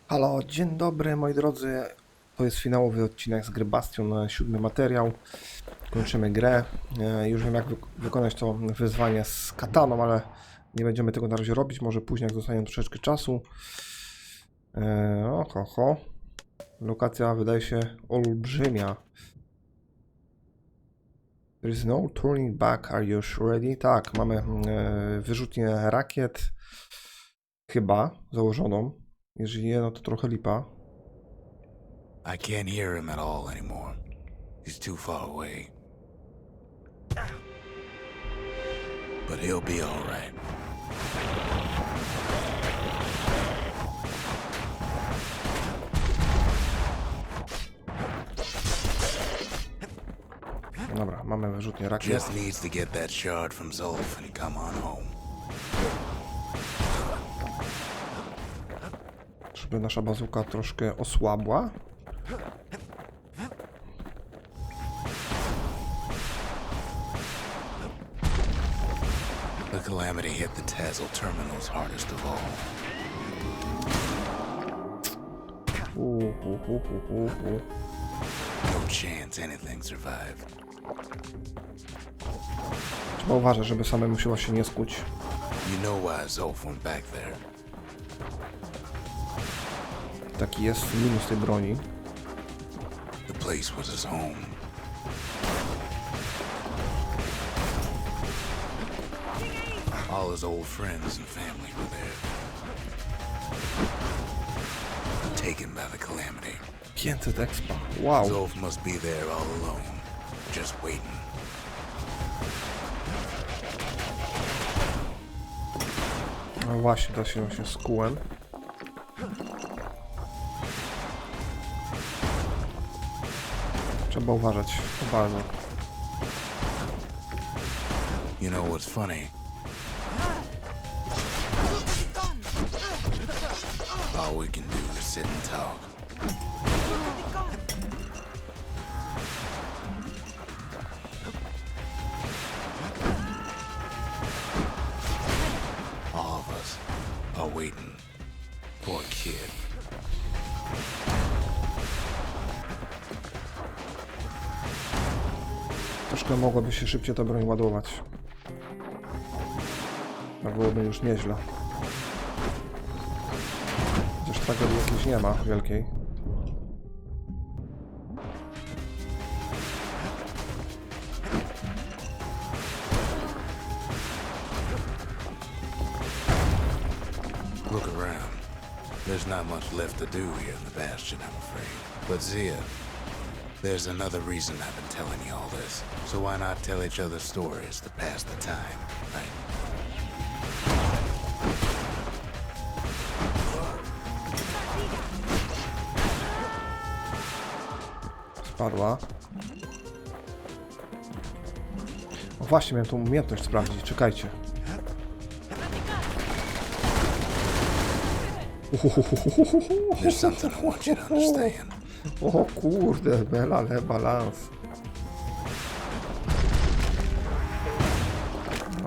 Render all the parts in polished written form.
Halo, dzień dobry moi drodzy. To jest finałowy odcinek z gry Bastion, 7. materiał. Kończymy grę. Już wiem jak wykonać to wyzwanie z kataną, ale nie będziemy tego na razie robić. Może później jak zostanie troszeczkę czasu. Oho. Lokacja wydaje się olbrzymia. There is no turning back, are you już ready? Tak, mamy wyrzutnię rakiet. Chyba założoną. Jeżeli nie, no to trochę lipa. I can't hear him at all anymore. He's too far away. But he'll be all right. Dobra, mamy wyrzutnię rakiet. Just needs to get that shard from Zolf and come on home. Żeby nasza bazuka troszkę osłabła. The calamity hit the Tazzle terminals hardest of all. No chance anything survived. Trzeba uważać, żeby samemu się nie skuć. You know why Zolf went back there. Taki jest minus tej broni. The place was his home. All his old friends and family were there. Taken by the calamity. 500 expa. Wow. Zolf must be there all alone, just waiting. No właśnie, to się skułem. Trzeba uważać, to bardzo. You know what's funny? All we can do is sit and talk. All of us are waiting for a kid. Troszkę mogłoby się szybciej ta broń ładować. Tak byłoby już nieźle. Chociaż tragedii jakiejś nie ma wielkiej. Look around. There's not much left to do here in the Bastion, I'm afraid. But Zia, there's another reason I've been telling you all this. So why not tell each other stories to pass the time, right? Spadła. O właśnie, miałem tą umiejętność sprawdzić, czekajcie. There's something I want you to understand. O kurde, bela le balans.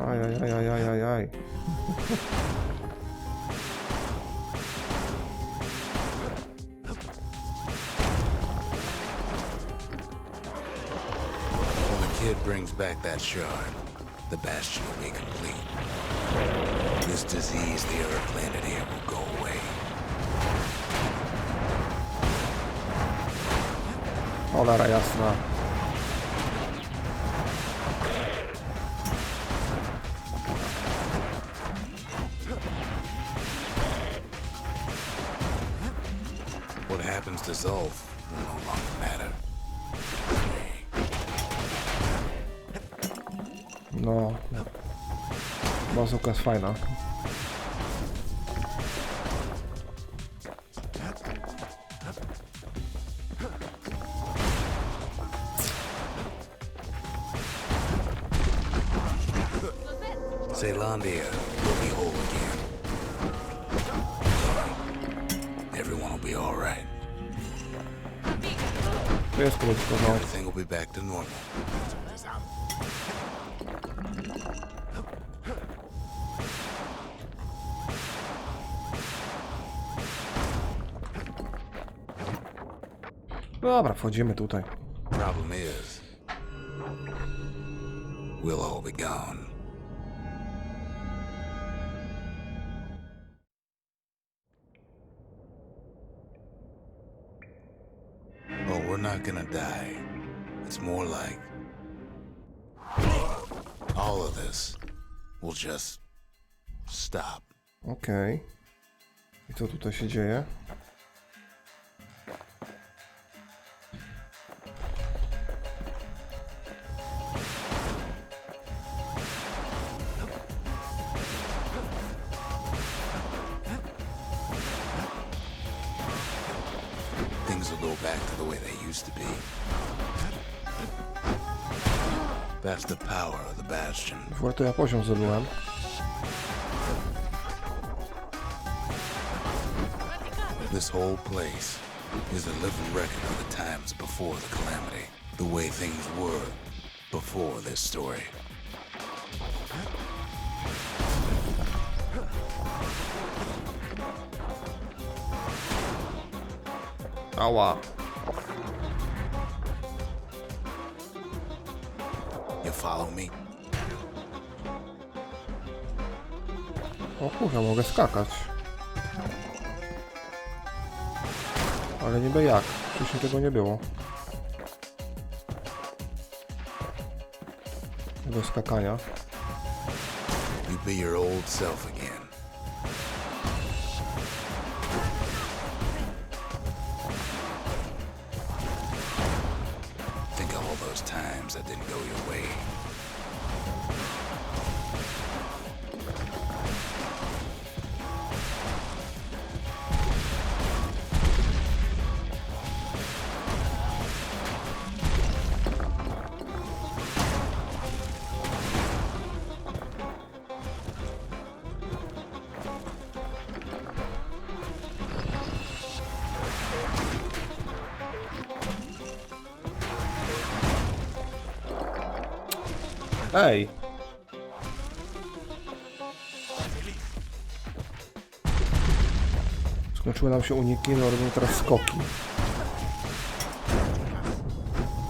Ajajajajajajaj. When the kid brings back that shard, the Bastion will be complete. This disease the other planet here will go away. Cholera jasna. What happens to Zolf will no longer matter. No. Bazuka jest fajna. Zealandia will be whole again. Everyone will be all right. To jest krótko, no. Everything will be back to normal. Dobra, wchodzimy tutaj. Problem is, we'll all be gone. Oh, we're not gonna die. It's more like all of this will just stop. Okej. I co tutaj się dzieje? Things will go back to the way they used to be. That's the power of the Bastion. W ogóle to ja poziom zdobyłem. This whole place is a living record of the times before the calamity. The way things were before this story. Ała. You follow me? O kurwa, mogę skakać. Ale niby jak? Wcześniej tego nie było. Bez skakania. You be your old self again. Think of all those times that didn't go your way. Ej! Skończyły nam się uniki, no robimy teraz skoki.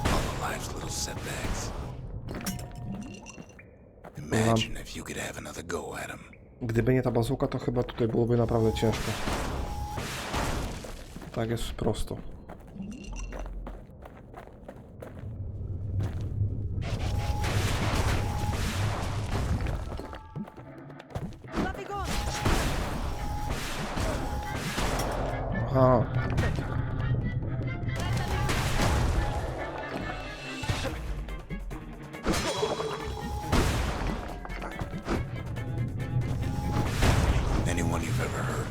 All of life's little setbacks. Imagine if you could have another go at 'em. Gdyby nie ta bazuka, to chyba tutaj byłoby naprawdę ciężko. Tak jest prosto. Aha. Anyone you've ever heard.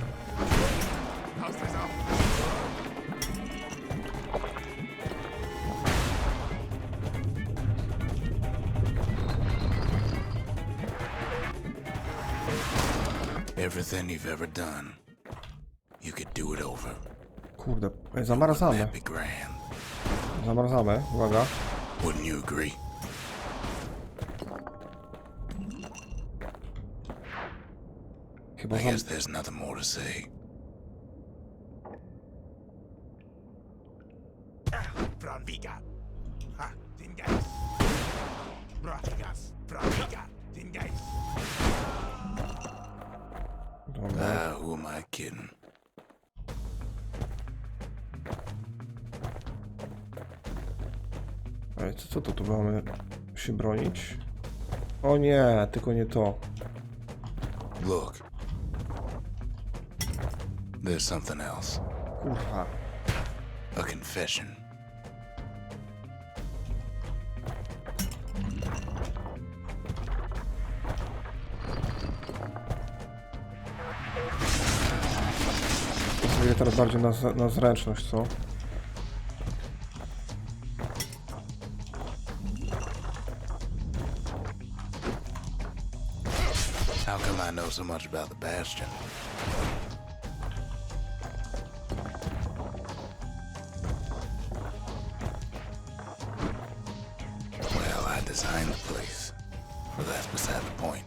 Everything you've ever done, you could do it over. Kurde, zamarzamy. That'd be grand. Zamarzamy, uwaga. Wouldn't you agree? Chyba I guess there's nothing more to say. Dobra. Who am I kidding? Ej, co tu mamy się bronić? O nie, tylko nie to. Look. There's something else. Kurwa. A confession. Pracuję teraz bardziej na zręczność, co? How come I know so much about the Bastion? Well, I designed the place, but that's beside the point.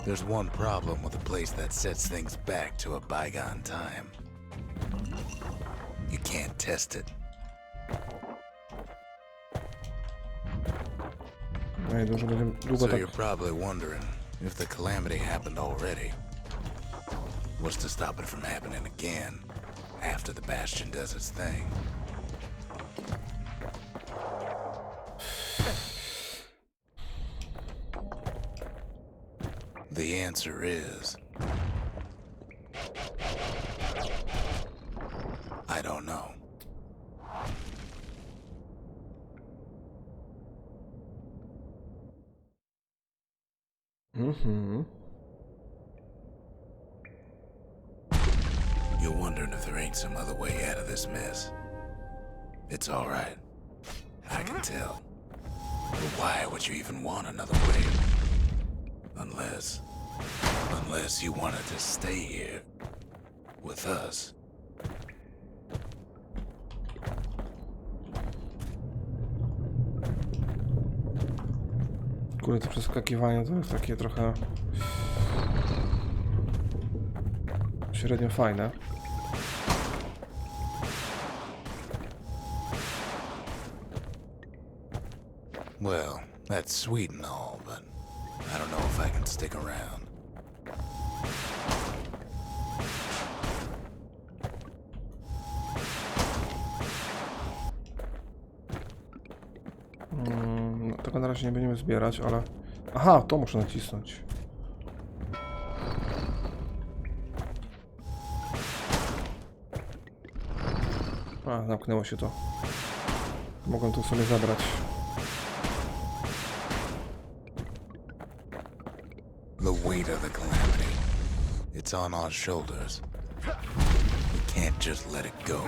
There's one problem with a place that sets things back to a bygone time. You can't test it. No i długo So tak. you're probably wondering if the calamity happened already. What's to stop it from happening again after the Bastion does its thing? The answer is... I don't know. You're wondering if there ain't some other way out of this mess. It's all right. I can tell. But why would you even want another way? Unless you wanted to stay here with us. Kurde, to przeskakiwanie to jest takie trochę średnio fajne. Well, that's sweet and all, but I don't know if I can stick around. No, tego na razie nie będziemy zbierać, ale... Aha, to muszę nacisnąć. A, zamknęło się to. Mogłem tu sobie zabrać. The weight of the calamity. It's on our shoulders. We can't just let it go.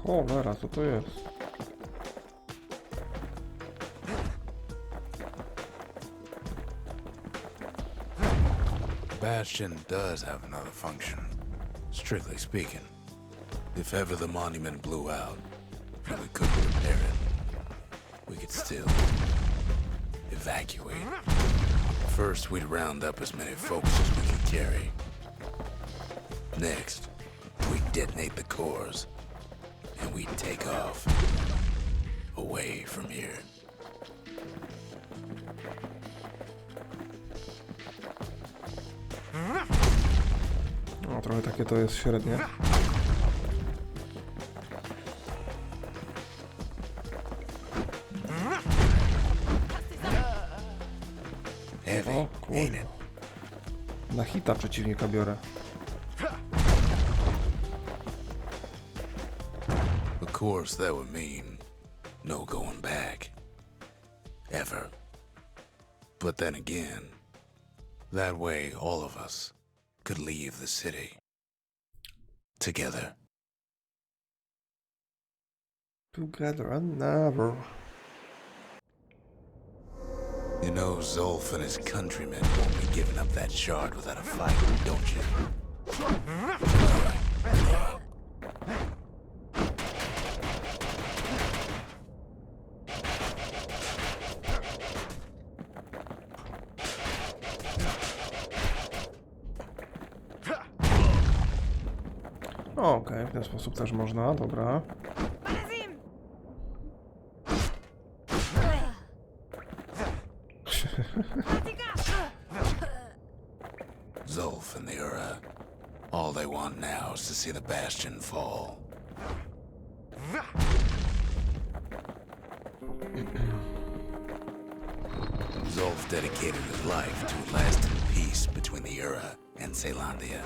Cholera, co to jest? Bastion does have another function, strictly speaking. If ever the monument blew out, and we couldn't repair it, we could still evacuate. First, we'd round up as many folks as we could carry. Next, we'd detonate the cores, and we'd take off away from here. No, trochę takie to jest średnie. Heavy, O ain't kurde. it? Na hita przeciwnika biorę. Of course, that would mean no going back. Ever. But then again, that way all of us could leave the city. Together. Together and never. You know Zolf and his countrymen won't be giving up that shard without a fight, don't you? Okej, w ten sposób też można, dobra. Zolf and the Ura. All they want now is to see the Bastion fall. Zolf dedicated his life to a lasting peace between the Ura and Celandia.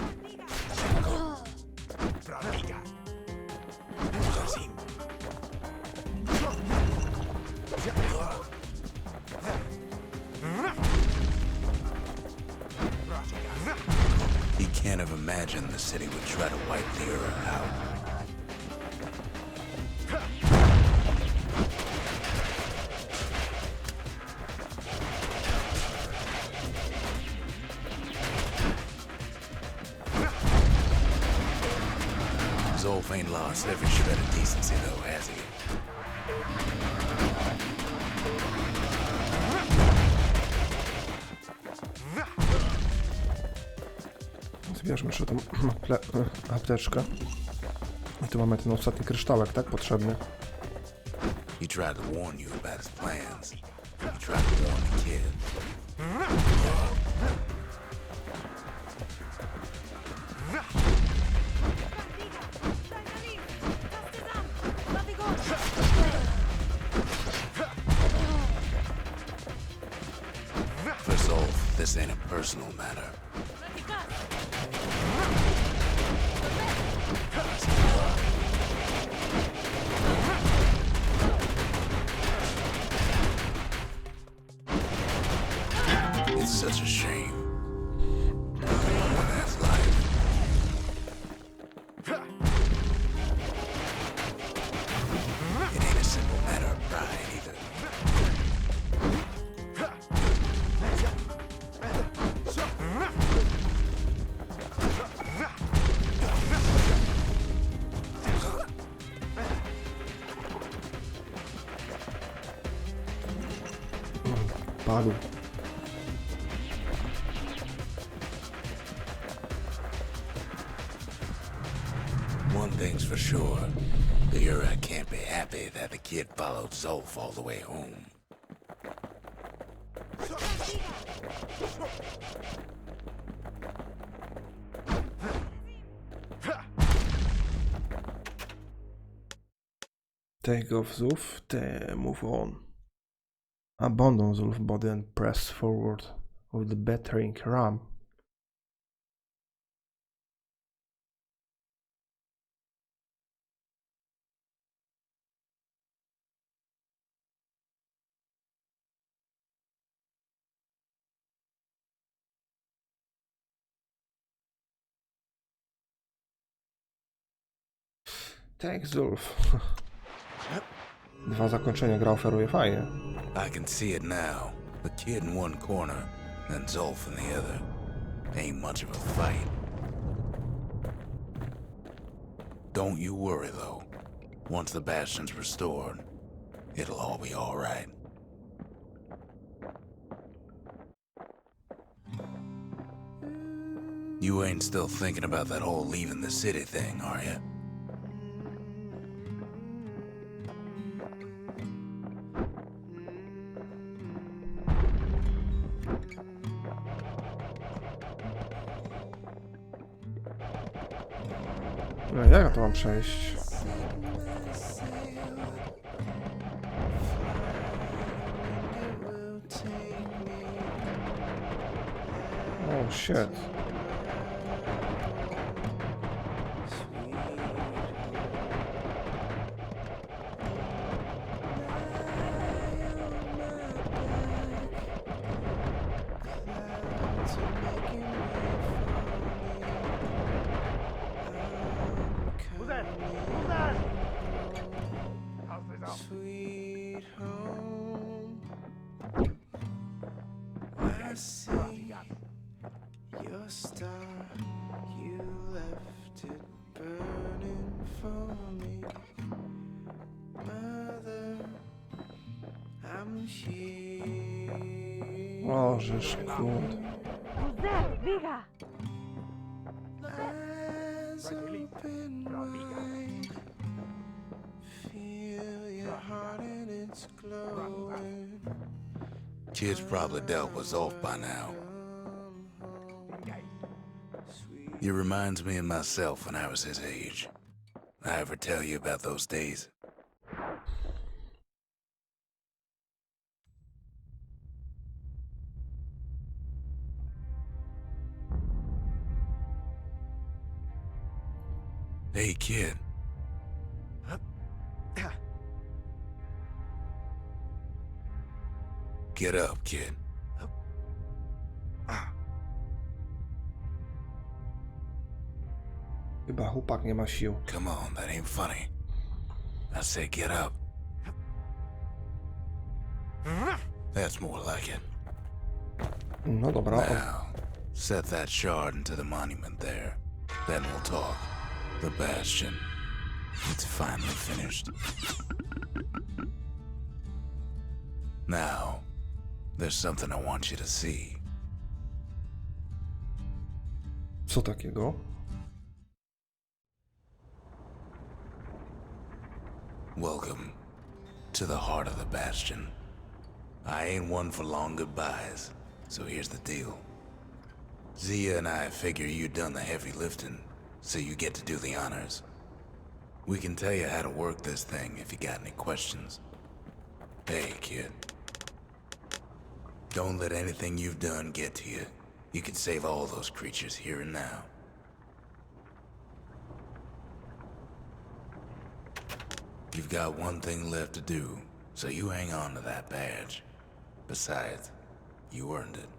He can't have imagined the city would try to wipe the Ura out. Zolf ain't lost every shred of decency, though, has he? Zbierzmy jeszcze tą apteczkę. I tu mamy ten ostatni kryształek, tak? Potrzebny. He tried to warn you about his plans. He tried to warn the kid. For Zolf, this ain't a personal matter. It's such a shame. One has life. It ain't a simple matter of pride either. Padł. One thing's for sure. The Ura can't be happy that the kid followed Zolf all the way home. Take off Zulf, move on. Abandon Zulf body and press forward with the battering ram. Tak, Zulf. Dwa zakończenia gra oferuje fajnie. I can see it now. The kid in one corner, and Zolf in the other. Ain't much of a fight. Don't you worry, though. Once the Bastion's restored, it'll all be alright. You ain't still thinking about that whole leaving the city thing, are you? No, jak ja to mam przejść? Oh shit. Sweet home, I see your star. You left it burning for me, Mother. I'm here. O, żeż kurde. Eyes open wide. Feel your heart and it's glowing. Kid's probably dealt with Zolf by now. It reminds me of myself when I was his age. I ever tell you about those days? Hey, kid. Get up, kid. Chyba chłopak nie ma sił. Come on, that ain't funny. I say get up. That's more like it. No dobra. Now, set that shard into the monument there. Then we'll talk. The Bastion. It's finally finished. Now, there's something I want you to see. Co takiego? Welcome to the heart of the Bastion. I ain't one for long goodbyes, so here's the deal. Zia and I figure you done the heavy lifting, so you get to do the honors. We can tell you how to work this thing if you got any questions. Hey, kid. Don't let anything you've done get to you. You can save all those creatures here and now. You've got one thing left to do, so you hang on to that badge. Besides, you earned it.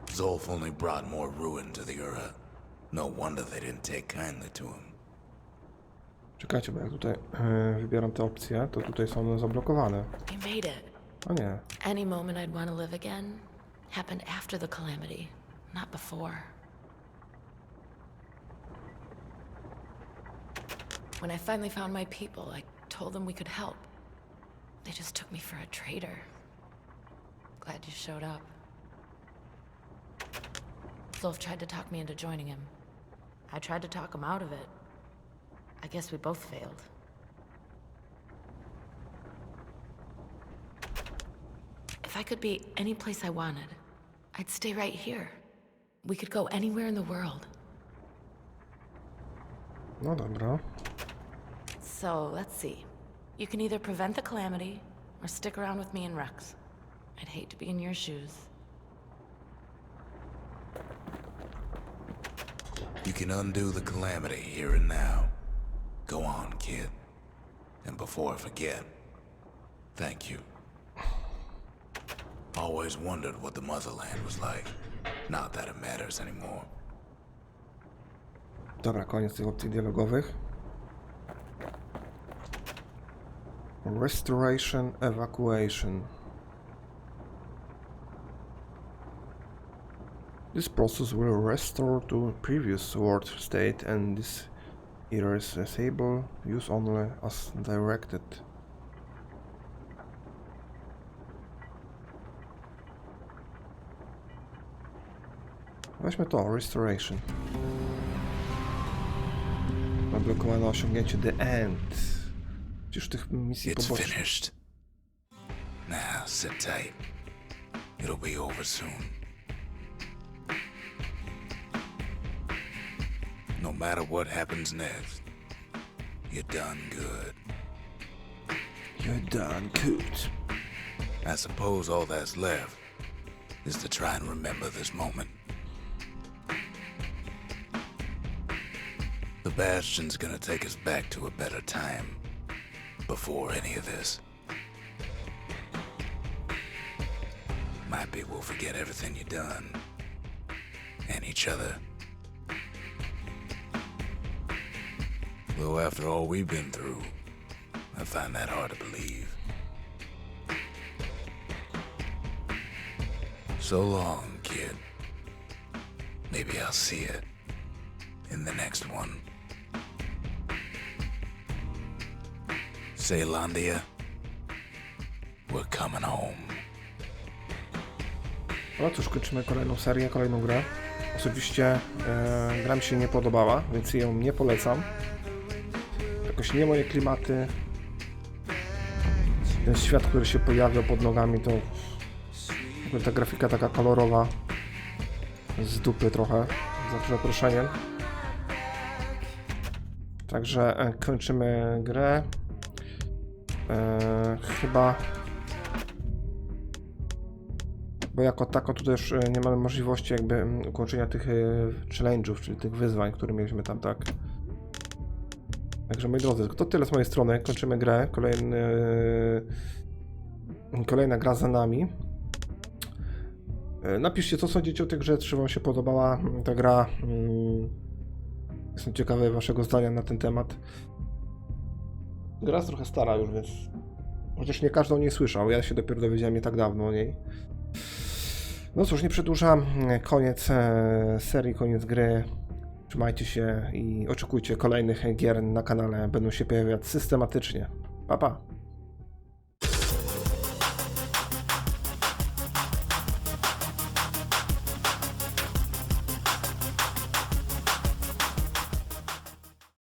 Zolf only brought more ruin to the Ura. No wonder they didn't take kindly to him. Czekajcie, bo jak tutaj wybieram te opcje, to tutaj są one zablokowane. You made it. O nie. Any moment I'd want to live again happened after the calamity, not before. When I finally found my people, I told them we could help. They just took me for a traitor. Glad you showed up. Zolf tried to talk me into joining him. I tried to talk him out of it. I guess we both failed. If I could be any place I wanted, I'd stay right here. We could go anywhere in the world. No dobra. So, let's see. You can either prevent the calamity, or stick around with me and Rex. I'd hate to be in your shoes. You can undo the calamity here and now. Go on, kid. And before I forget, thank you. Always wondered what the motherland was like. Not that it matters anymore. Dobra, koniec tych opcji dialogowych. Restoration, evacuation. This process will restore to previous world state and this irreversible use only as directed. Weźmy to, restoration. Zablokowane osiągnięcie the end. Przecież tych misji It's pobocznych. finished. Now, sit tight. It'll be over soon. No matter what happens next, you're done good. You're done good. I suppose all that's left is to try and remember this moment. The Bastion's gonna take us back to a better time before any of this. Might be we'll forget everything you've done and each other. Though after all we've been through, I find that hard to believe. So long, kid. Maybe I'll see you in the next one. Ceylandia, we're coming home. No cóż, kończymy kolejną serię, kolejną grę. Oczywiście gra mi się nie podobała, więc ją nie polecam. Jakoś nie moje klimaty. Ten świat, który się pojawiał pod nogami, to w ogóle ta grafika taka kolorowa z dupy trochę, za przeproszeniem. Także kończymy grę. Chyba, bo jako tako tutaj już nie mamy możliwości jakby ukończenia tych challenge'ów, czyli tych wyzwań, które mieliśmy tam, tak. Także moi drodzy, to tyle z mojej strony. Kończymy grę. Kolejna gra za nami. Napiszcie, co sądzicie o tej grze, czy wam się podobała ta gra. Jestem ciekawy waszego zdania na ten temat. Gra jest trochę stara już, więc chociaż nie każdy o niej słyszał. Ja się dopiero dowiedziałem nie tak dawno o niej. No cóż, nie przedłużam. Koniec serii, koniec gry. Trzymajcie się i oczekujcie kolejnych gier na kanale. Będą się pojawiać systematycznie. Pa, pa!